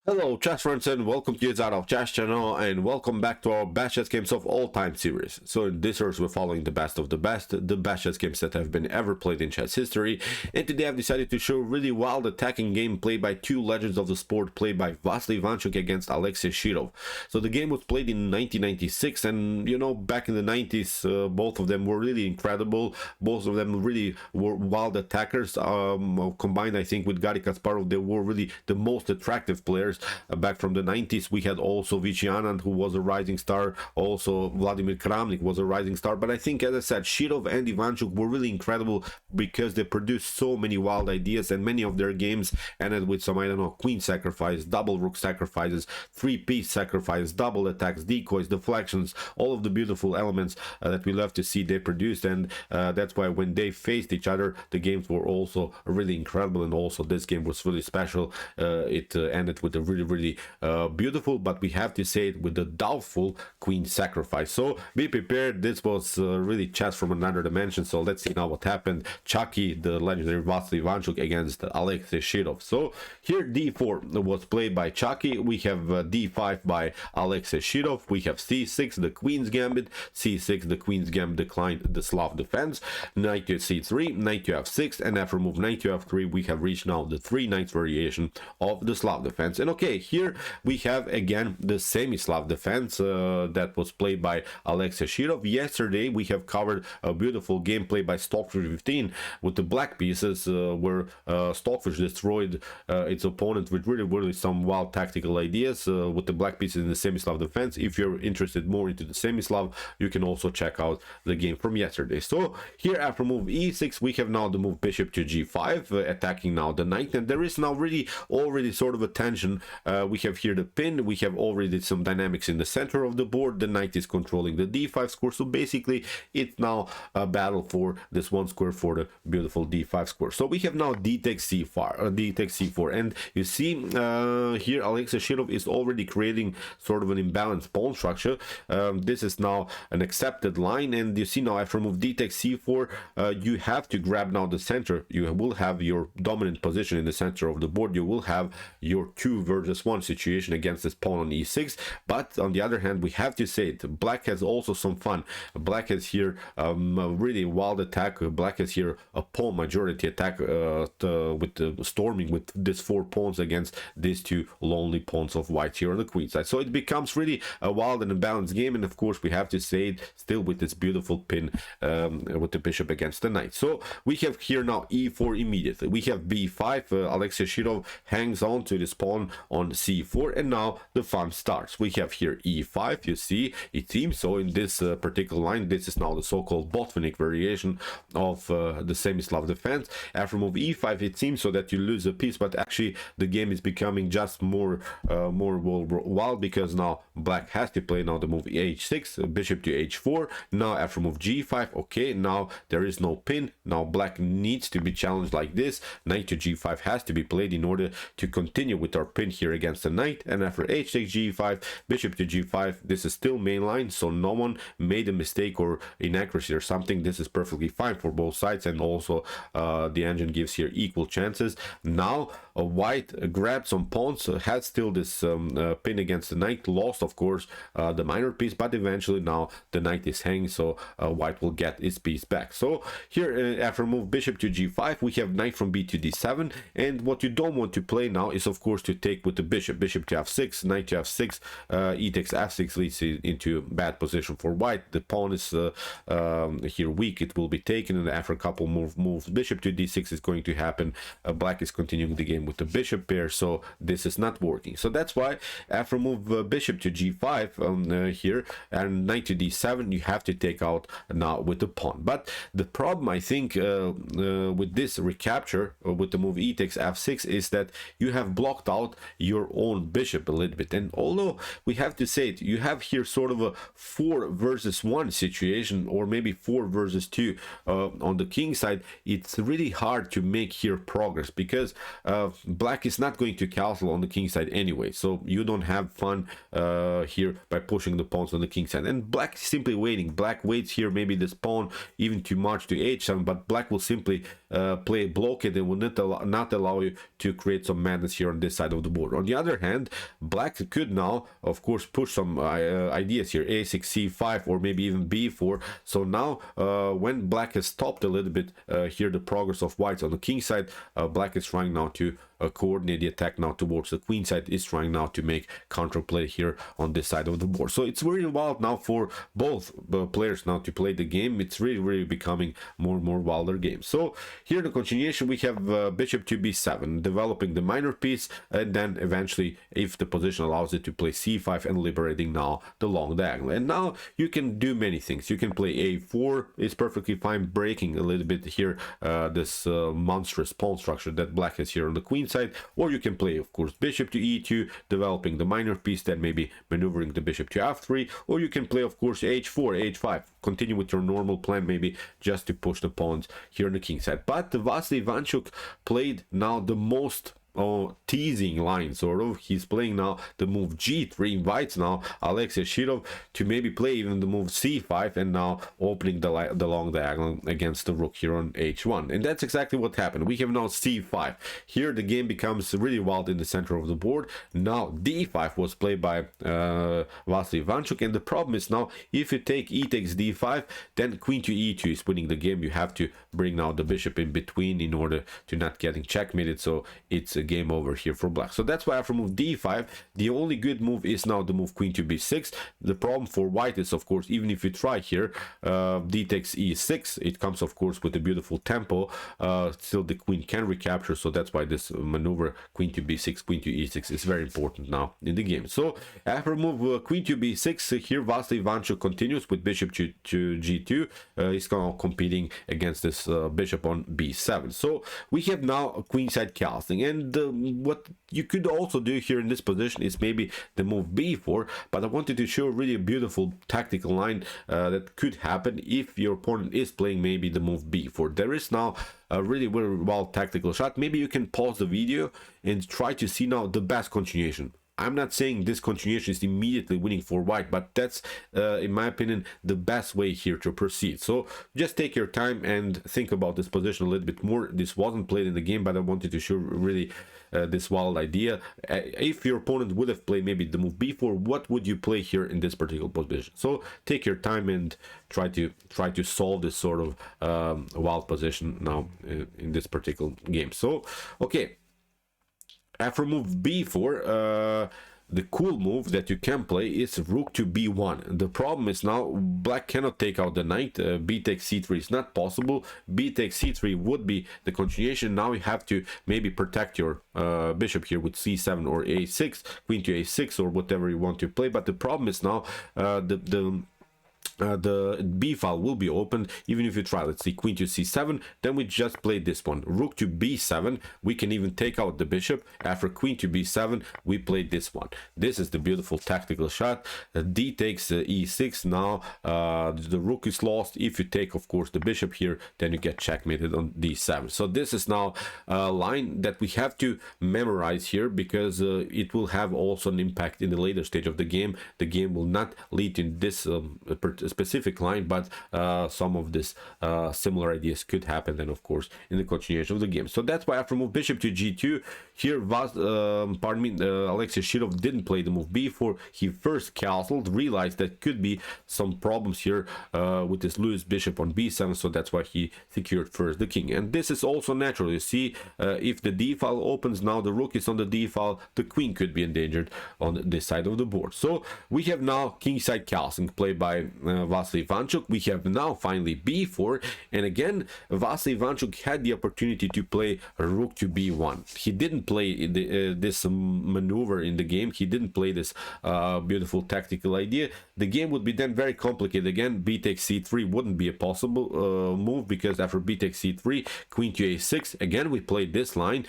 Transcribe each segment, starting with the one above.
Hello chess friends and welcome to the Out of Chess channel and welcome back to our best chess games of all time series. So in this series we're following the best of the best chess games that have been ever played in chess history, and today I've decided to show a really wild attacking game played by two legends of the sport, played by Vassily Ivanchuk against Alexei Shirov. So the game was played in 1996, and you know, back in the 90s both of them were really incredible. Both of them really were wild attackers. Combined I think with Garry Kasparov, they were really the most attractive players. Back from the 90s we had also Vichy Anand, who was a rising star, also Vladimir Kramnik was a rising star, but I think, as I said, Shirov and Ivanchuk were really incredible because they produced so many wild ideas, and many of their games ended with some, I don't know, queen sacrifice, double rook sacrifices, three-piece sacrifice, double attacks, decoys, deflections, all of the beautiful elements that we love to see they produced. And that's why when they faced each other, the games were also really incredible, and also this game was really special. It ended with a really beautiful, but we have to say it, with the doubtful queen sacrifice. So be prepared, this was really chess from another dimension. So let's see now what happened. Chucky, the legendary Vassily Ivanchuk against Alexei Shirov. So here d4 was played by Chucky. We have d5 by Alexei Shirov. We have c6, the queen's gambit, c6, the queen's gambit declined the Slav defense, knight to c3, knight to f6, and after move knight to f3 we have reached now the 3 knights variation of the Slav defense. And okay, here we have again the Semi-Slav defense that was played by Alexei Shirov. Yesterday we have covered a beautiful gameplay by Stockfish 15 with the black pieces, where Stockfish destroyed its opponent with really some wild tactical ideas with the black pieces in the Semi-Slav defense. If you're interested more into the Semi-Slav, you can also check out the game from yesterday. So here after move e6 we have now the move bishop to g5, attacking now the knight, and there is now really already sort of a tension. We have here the pin, we have already some dynamics in the center of the board, the knight is controlling the d5 square, so basically it's now a battle for this one square for the beautiful d5 square. So we have now d takes c4, and you see here Alexei Shirov is already creating sort of an imbalanced pawn structure. This is now an accepted line, and you see now after move d takes c4 you have to grab now the center. You will have your dominant position in the center of the board, you will have your 2 versus 1 situation against this pawn on e6. But on the other hand, we have to say it, black has also some fun. Black has here a really wild attack. Black has here a pawn majority attack with storming with these 4 pawns against these 2 lonely pawns of white here on the queen side. So it becomes really a wild and balanced game, and of course we have to say it still with this beautiful pin with the bishop against the knight. So we have here now e4 immediately. We have b5. Alexei Shirov hangs on to this pawn on c4, and now the fun starts. We have here e5. You see, it seems so in this particular line, this is now the so-called Botvinnik variation of the Semi-Slav defense. After move e5 it seems so that you lose a piece, but actually the game is becoming just more wild, because now black has to play now the move h6, bishop to h4. Now after move g5, okay, now there is no pin, now black needs to be challenged like this. Knight to g5 has to be played in order to continue with our pin here against the knight, and after h takes g5, bishop to g5, this is still main line, so no one made a mistake or inaccuracy or something. This is perfectly fine for both sides, and also the engine gives here equal chances. Now white grabbed some pawns, had still this pin against the knight, lost of course the minor piece, but eventually now the knight is hanging, so white will get his piece back. So here after move bishop to g5 we have knight from b to d7, and what you don't want to play now is of course to take with the bishop to f6, knight to f6, e takes f6 leads into bad position for white. The pawn is here weak, it will be taken, and after a couple moves bishop to d6 is going to happen. Black is continuing the game with the bishop pair, so this is not working. So that's why after move bishop to g5 here and knight to d7 you have to take out now with the pawn. But the problem I think with this recapture with the move e takes f6 is that you have blocked out your own bishop a little bit, and although we have to say it, you have here sort of a 4 versus 1 situation, or maybe 4 versus 2 on the king side. It's really hard to make here progress, because black is not going to castle on the king side anyway, so you don't have fun here by pushing the pawns on the king side, and black is simply waiting. Black waits here maybe this pawn even to march to h7, but black will simply play blockade and will not allow you to create some madness here on this side of the board. On the other hand, black could now of course push some ideas here, a6 c5 or maybe even b4. So now when black has stopped a little bit here the progress of whites on the king side, black is trying now to coordinate the attack now towards the queen side, is trying now to make counterplay here on this side of the board. So it's really wild now for both players now to play the game. It's really becoming more and more wilder game. So here in the continuation we have bishop to b7, developing the minor piece, and then eventually, if the position allows it, to play c5 and liberating now the long diagonal. And now you can do many things. You can play a4, it's perfectly fine, breaking a little bit here this monstrous pawn structure that black has here on the queen side, or you can play of course bishop to e2, developing the minor piece, then maybe maneuvering the bishop to f3, or you can play of course h4, h5, continue with your normal plan, maybe just to push the pawns here on the king side. But Vassily Ivanchuk played now the most teasing line, sort of. He's playing now the move g3, invites now Alexei Shirov to maybe play even the move c5, and now opening the long diagonal against the rook here on h1. And that's exactly what happened. We have now c5. Here the game becomes really wild in the center of the board. Now d5 was played by Vassily Ivanchuk, and the problem is now if you take e takes d5, then queen to e2 is winning the game. You have to bring now the bishop in between in order to not getting checkmated, so it's a game over here for black. So that's why after move d5, the only good move is now the move queen to b6. The problem for white is of course, even if you try here d takes e6, it comes of course with a beautiful tempo, still the queen can recapture. So that's why this maneuver queen to b6, queen to e6 is very important now in the game. So after move queen to b6, here Vassily Ivanchuk continues with bishop to g2. He's now competing against this bishop on b7. So we have now a queenside casting, and what you could also do here in this position is maybe the move b4, but I wanted to show really a beautiful tactical line that could happen if your opponent is playing maybe the move b4. There is now a really very wild tactical shot. Maybe you can pause the video and try to see now the best continuation. I'm not saying this continuation is immediately winning for white, but that's in my opinion the best way here to proceed. So just take your time and think about this position a little bit more. This wasn't played in the game, but I wanted to show really this wild idea. If your opponent would have played maybe the move b4, what would you play here in this particular position? So take your time and try to solve this sort of wild position now in this particular game. So okay, after move b4, the cool move that you can play is rook to b1. The problem is now black cannot take out the knight. B takes c3 is not possible. B takes c3 would be the continuation. Now you have to maybe protect your bishop here with c7 or a6, queen to a6, or whatever you want to play. But the problem is now the b file will be opened even if you try. Let's see, queen to c7, then we just played this one, rook to b7. We can even take out the bishop. After queen to b7, we played this one. This is the beautiful tactical shot. D takes e6. Now the rook is lost. If you take of course the bishop here, then you get checkmated on d7. So this is now a line that we have to memorize here, because it will have also an impact in the later stage of the game. The game will not lead in this specific line, but some of this similar ideas could happen then of course in the continuation of the game. So that's why after move bishop to g2, here Alexei Shirov didn't play the move b4. He first castled, realized that could be some problems here with this loose bishop on b7, so that's why he secured first the king. And this is also natural. You see, if the d file opens, now the rook is on the d file, the queen could be endangered on this side of the board. So we have now kingside castling played by Vassily Ivanchuk. We have now finally b4, and again Vassily Ivanchuk had the opportunity to play rook to b1. He didn't play this maneuver in the game. He didn't play this beautiful tactical idea. The game would be then very complicated. Again, b takes c3 wouldn't be a possible move, because after b takes c3, queen to a6, again we played this line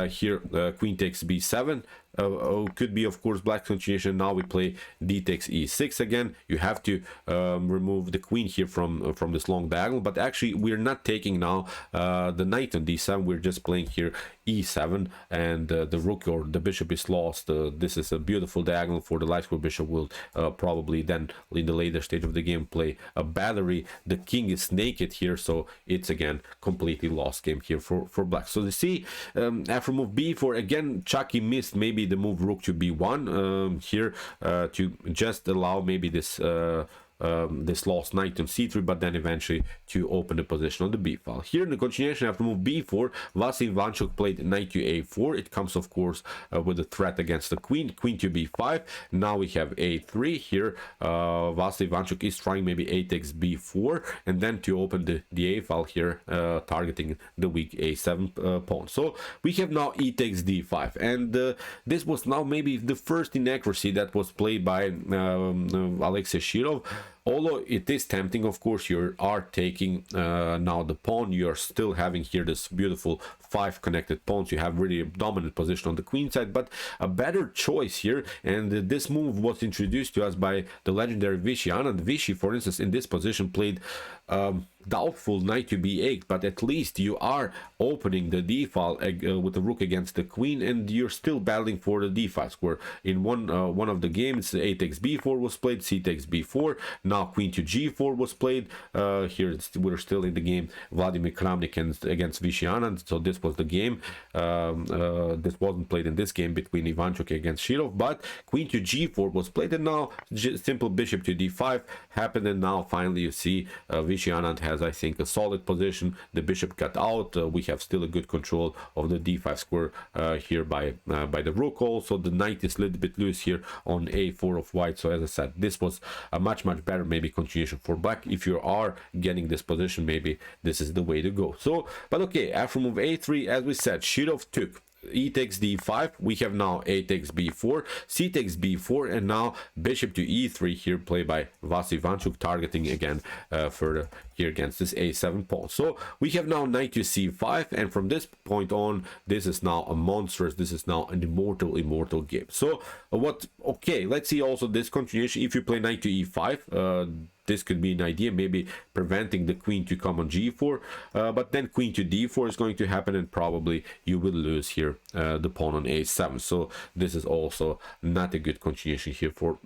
here, queen takes b7. Could be of course black continuation. Now we play d takes e6 again. You have to remove the queen here from this long diagonal, but actually we're not taking now the knight on d7. We're just playing here e7, and the rook or the bishop is lost. This is a beautiful diagonal for the light square bishop. Will probably then in the later stage of the game play a battery. The king is naked here, so it's again completely lost game here for black. So you see, after move b4, again Chucky missed maybe play the move rook to b1 here to just allow maybe this this lost knight on c3, but then eventually to open the position on the b file. Here in the continuation, after move b4, Vassily Ivanchuk played knight to a4. It comes, of course, with a threat against the queen to b5. Now we have a3 here. Vassily Ivanchuk is trying maybe 8xb4, and then to open the a file here, targeting the weak a7 pawn. So we have now e takes d5, and this was now maybe the first inaccuracy that was played by Alexei Shirov. Although it is tempting, of course, you are taking now the pawn. You are still having here this beautiful 5 connected pawns. You have really a dominant position on the queen side, but a better choice here. And this move was introduced to us by the legendary Vichy. Anand Vichy, for instance, in this position played doubtful knight to b8, but at least you are opening the d file with the rook against the queen, and you're still battling for the d file square. In one of the games, 8xb4 was played, c takes b4. Now queen to g4 was played. Here we're still in the game Vladimir Kramnik against Vichy Anand, so this was the game. This wasn't played in this game between Ivanchuk against Shirov, but queen to g4 was played, and now simple bishop to d5 happened, and now finally you see Vichy Anand has, I think, a solid position. The bishop got out. We have still a good control of the d5 square here by the rook. Also, the knight is a little bit loose here on a4 of white. So as I said, this was a much better maybe continuation for black. If you are getting this position, maybe this is the way to go. So, but okay, after move a3, as we said, Shirov took e takes d5. We have now a takes b4, c takes b4, and now bishop to e3 here, played by Vassily Ivanchuk, targeting again further here against this a7 pawn. So we have now knight to c5, and from this point on, this is now a monstrous, this is now an immortal game. So okay, let's see also this continuation. If you play knight to e5, this could be an idea, maybe preventing the queen to come on g4, but then queen to d4 is going to happen, and probably you will lose here the pawn on a7. So this is also not a good continuation here for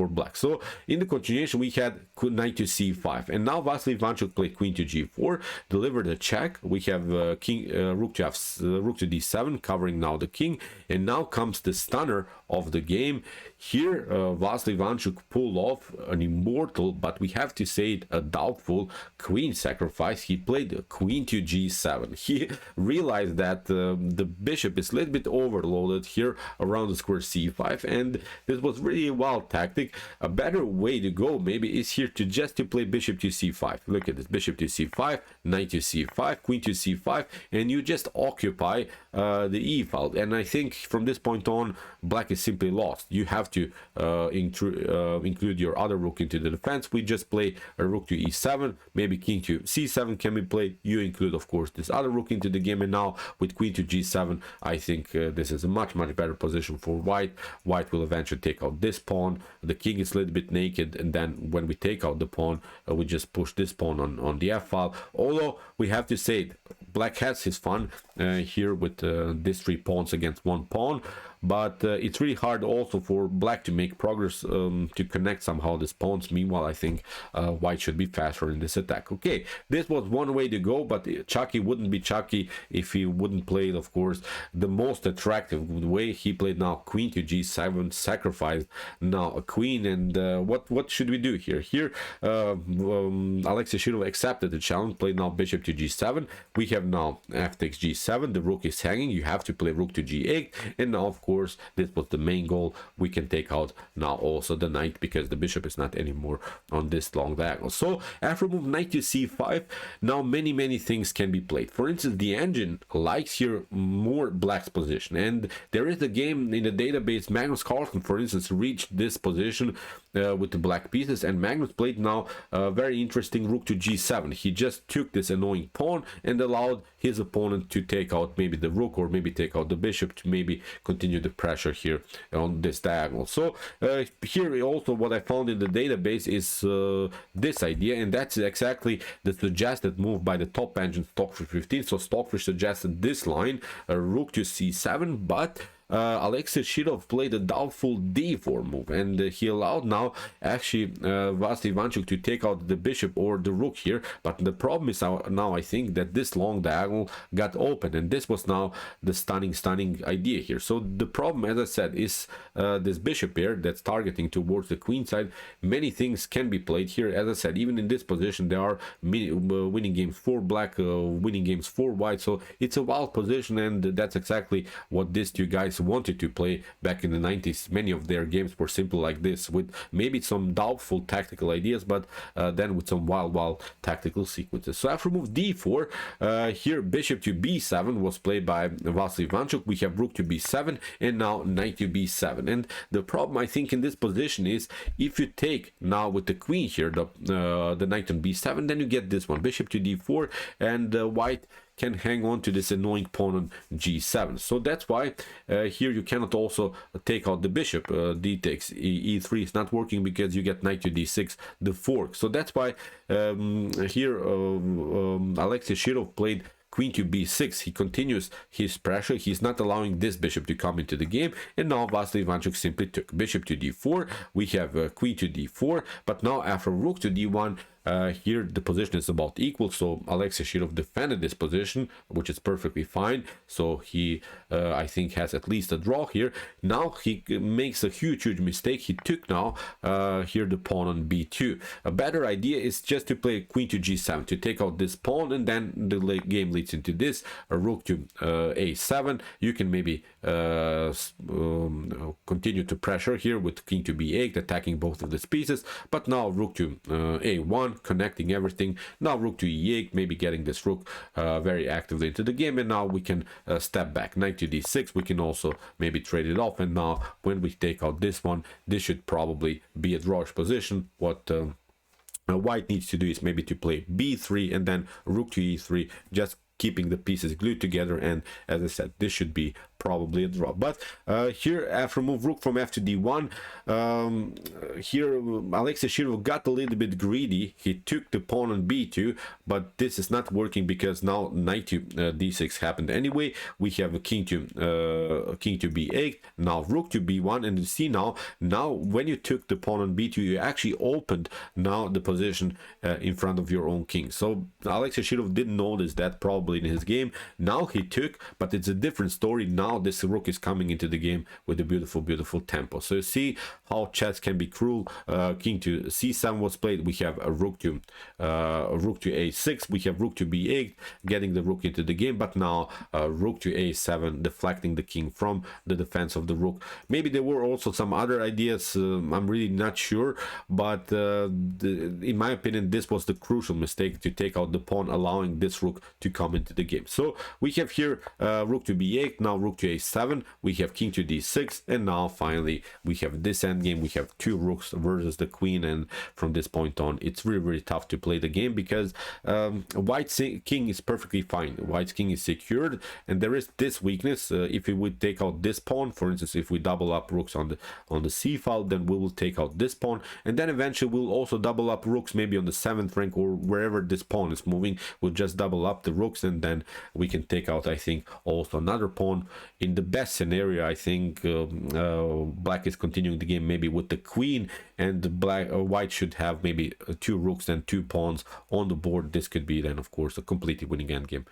black. So in the continuation, we had knight to c5, and now Vassily Ivanchuk played queen to g4, delivered a check. We have rook to d7, covering now the king, and now comes the stunner of the game. Here Vassily Ivanchuk pulled off an immortal, but we have to say it, a doubtful queen sacrifice. He played queen to g7. He realized that the bishop is a little bit overloaded here around the square c5, and this was really a wild tactic. A better way to go maybe is here to play bishop to c5. Look at this, bishop to c5, knight to c5, queen to c5, and you just occupy the e file. And I think from this point on, black is simply lost. You have to include your other rook into the defense. We just play a rook to e7, maybe king to c7 can be played. You include, of course, this other rook into the game, and now with queen to g7, I think this is a much better position for white. White will eventually take out this pawn. The king is a little bit naked, and then when we take out the pawn, we just push this pawn on the f file. Although we have to say it, black has his fun here with these 3 pawns against 1 pawn, but it's really hard also for black to make progress to connect somehow these pawns. Meanwhile, I think white should be faster in this attack. Okay, this was one way to go, but Chucky wouldn't be Chucky if he wouldn't play, of course, the most attractive way. He played now queen to g7, sacrificed now a queen, and what should we do here? Here Alexei Shirov accepted the challenge, played now bishop to g7. We have now f takes g7, the rook is hanging, you have to play rook to g8, and now of course this was the main goal. We can take out now also the knight, because the bishop is not anymore on this long diagonal. So after move knight to c5, now many things can be played. For instance, the engine likes here more black's position, and there is a game in the database. Magnus Carlsen, for instance, reached this position with the black pieces, and Magnus played now a very interesting rook to g7. He just took this annoying pawn and allowed his opponent to take out maybe the rook, or maybe take out the bishop, to maybe continue the pressure here on this diagonal. So here also what I found in the database is this idea, and that's exactly the suggested move by the top engine Stockfish 15. So Stockfish suggested this line, rook to c7, but Alexei Shirov played a doubtful d4 move, and he allowed now actually Vassily Ivanchuk to take out the bishop or the rook here. But the problem is now I think that this long diagonal got open, and this was now the stunning idea here. So the problem, as I said, is this bishop pair that's targeting towards the queen side. Many things can be played here. As I said, even in this position there are winning games for black, winning games for white, so it's a wild position, and that's exactly what these two guys wanted to play back in the 90s. Many of their games were simple like this, with maybe some doubtful tactical ideas, but then with some wild tactical sequences. So after move d4, here bishop to b7 was played by Vassily Ivanchuk. We have rook to b7 and now knight to b7, and the problem I think in this position is if you take now with the queen here the knight on b7, then you get this one, bishop to d4, and white can hang on to this annoying pawn on g7. So that's why here you cannot also take out the bishop. D takes e3 is not working because you get knight to d6, the fork. So that's why here Alexei Shirov played queen to b6. He continues his pressure. He's not allowing this bishop to come into the game, and now Vassily Ivanchuk simply took bishop to d4. We have queen to d4, but now after rook to d1, here the position is about equal, so Alexei Shirov defended this position, which is perfectly fine. So he I think has at least a draw here. Now he makes a huge mistake. He took now here the pawn on b2. A better idea is just to play queen to g7 to take out this pawn, and then the game leads into this, a rook to a7. You can maybe continue to pressure here with king to b8, attacking both of these pieces, but now rook to a1, connecting everything. Now rook to e8, maybe getting this rook very actively into the game, and now we can step back. Knight to d6, we can also maybe trade it off, and now when we take out this one, this should probably be a drawish position. What white needs to do is maybe to play b3 and then rook to e3, just keeping the pieces glued together, and as I said, this should be probably a draw. But here after move rook from f to d1, here Alexei Shirov got a little bit greedy. He took the pawn on b2, but this is not working because now knight to d6 happened anyway. We have a king to b8, now rook to b1, and you see now when you took the pawn on b2, you actually opened now the position in front of your own king. So Alexei Shirov didn't notice that probably in his game. Now he took, but it's a different story. Now this rook is coming into the game with a beautiful tempo. So you see how chess can be cruel. King to c7 was played. We have a rook to a6. We have rook to b8, getting the rook into the game, but now rook to a7, deflecting the king from the defense of the rook. Maybe there were also some other ideas. I'm really not sure, but in my opinion, this was the crucial mistake, to take out the pawn, allowing this rook to come into the game. So we have here rook to b8, now rook to a7, we have king to d6, and now finally we have this endgame. We have two rooks versus the queen, and from this point on it's really tough to play the game because white's king is perfectly fine. White's king is secured, and there is this weakness. If we would take out this pawn, for instance, if we double up rooks on the c file, then we will take out this pawn, and then eventually we'll also double up rooks maybe on the 7th rank or wherever this pawn is moving. We'll just double up the rooks, and then we can take out, I think, also another pawn. In the best scenario, I think black is continuing the game maybe with the queen, and white should have maybe two rooks and two pawns on the board. This could be then of course a completely winning endgame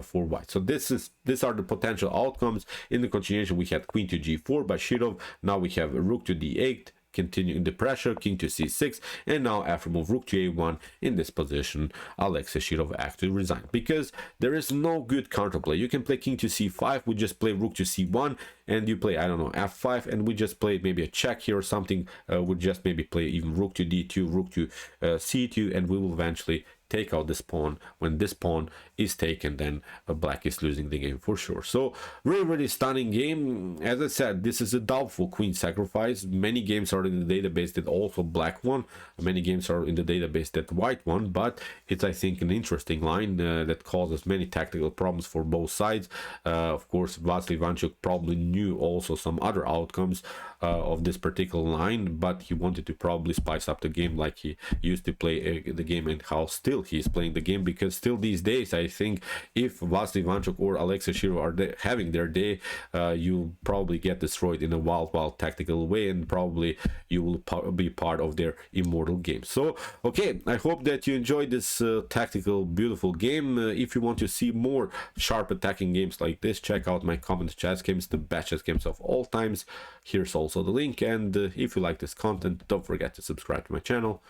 for white. So these are the potential outcomes. In the continuation, we had queen to g4 by Shirov. Now we have rook to d8, continuing the pressure, king to c6, and now after move rook to a1, in this position Alexei Shirov actually resigned because there is no good counterplay. You can play king to c5, we just play rook to c1, and you play, I don't know, f5, and we just play maybe a check here or something. We just maybe play even rook to d2, rook to c2, and we will eventually take out this pawn. When this pawn is taken, then black is losing the game for sure. So really stunning game. As I said, this is a doubtful queen sacrifice. Many games are in the database that also black won, many games are in the database that white won, but it's, I think, an interesting line that causes many tactical problems for both sides. Of course, Vassily Ivanchuk probably knew also some other outcomes. of this particular line, but he wanted to probably spice up the game like he used to play the game, and how still he's playing the game, because still these days I think if Vassily Ivanchuk or Alexei Shirov are having their day, you'll probably get destroyed in a wild tactical way, and probably you will be part of their immortal game. So okay, I hope that you enjoyed this tactical beautiful game. If you want to see more sharp attacking games like this, check out my comment chess games, the best chess games of all times. Here's also the link, and if you like this content, don't forget to subscribe to my channel.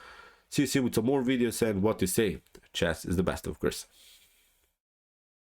See you soon with some more videos, and what to say, chess is the best, of course.